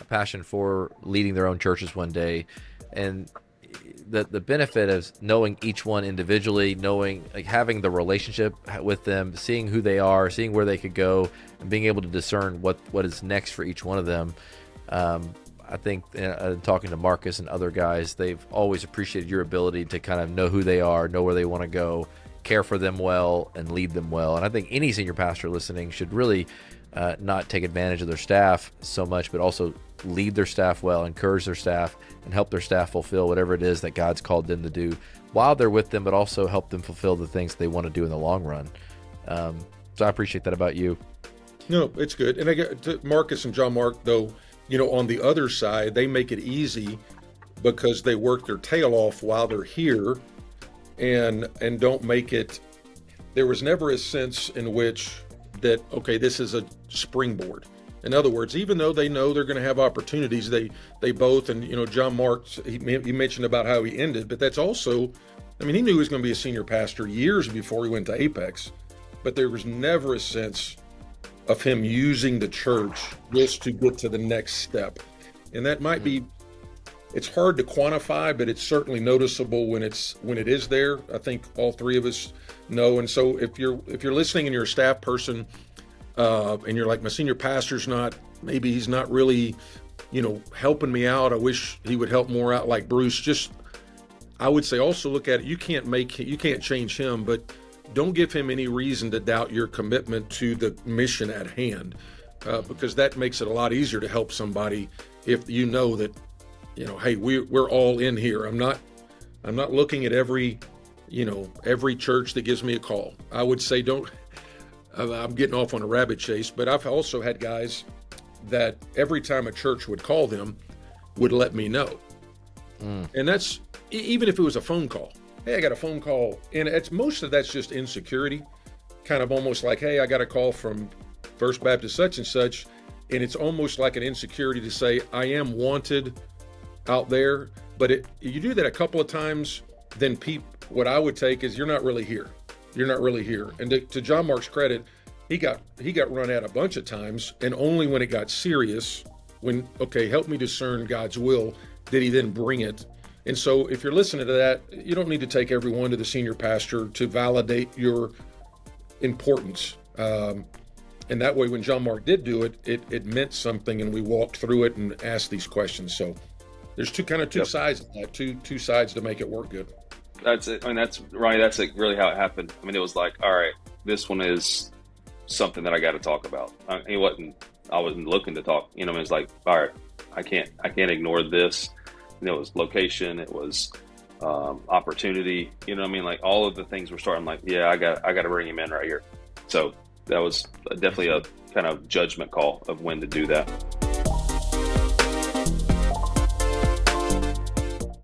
passion for leading their own churches one day, and the benefit of knowing each one individually, knowing, like, having the relationship with them, seeing who they are, seeing where they could go, and being able to discern what is next for each one of them. I think talking to Marcus and other guys, they've always appreciated your ability to kind of know who they are, know where they want to go, care for them well, and lead them well. And I think any senior pastor listening should really not take advantage of their staff so much, but also lead their staff well, encourage their staff, and help their staff fulfill whatever it is that God's called them to do while they're with them, but also help them fulfill the things they want to do in the long run. So I appreciate that about you. No, it's good. And I get to Marcus and John Mark, though, on the other side, they make it easy because they work their tail off while they're here and don't make it. There was never a sense in which that, okay, this is a springboard. In other words, even though they know they're going to have opportunities, they both, and John Mark, he mentioned about how he ended, but that's also, he knew he was going to be a senior pastor years before he went to Apex, but there was never a sense of him using the church just to get to the next step. And that might be, it's hard to quantify, but it's certainly noticeable when it is there. I think all three of us know. And so if you're listening and you're a staff person, and you're like, my senior pastor's maybe he's not really, helping me out. I wish he would help more out like Bruce. I would say also look at it. You can't change him, but don't give him any reason to doubt your commitment to the mission at hand, because that makes it a lot easier to help somebody if you know that, hey, we're all in here. I'm not looking at every church that gives me a call. I would say I'm getting off on a rabbit chase, but I've also had guys that every time a church would call them would let me know. And that's, even if it was a phone call. Hey, I got a phone call. And most of that's just insecurity, kind of almost like, hey, I got a call from First Baptist such and such. And it's almost like an insecurity to say, I am wanted out there. But you do that a couple of times, then what I would take is you're not really here. You're not really here. And to John Mark's credit, he got run out a bunch of times, and only when it got serious, when, okay, help me discern God's will, did he then bring it. And so if you're listening to that, you don't need to take everyone to the senior pastor to validate your importance. And that way, when John Mark did do it, it meant something, and we walked through it and asked these questions. So there's two sides of that, two sides to make it work good. That's it. That's Ronnie. That's like really how it happened. It was like, all right, this one is something that I got to talk about. I wasn't looking to talk. It was like, all right, I can't ignore this. It was location. It was opportunity. Like all of the things were starting. Like, yeah, I got to bring him in right here. So that was definitely a kind of judgment call of when to do that.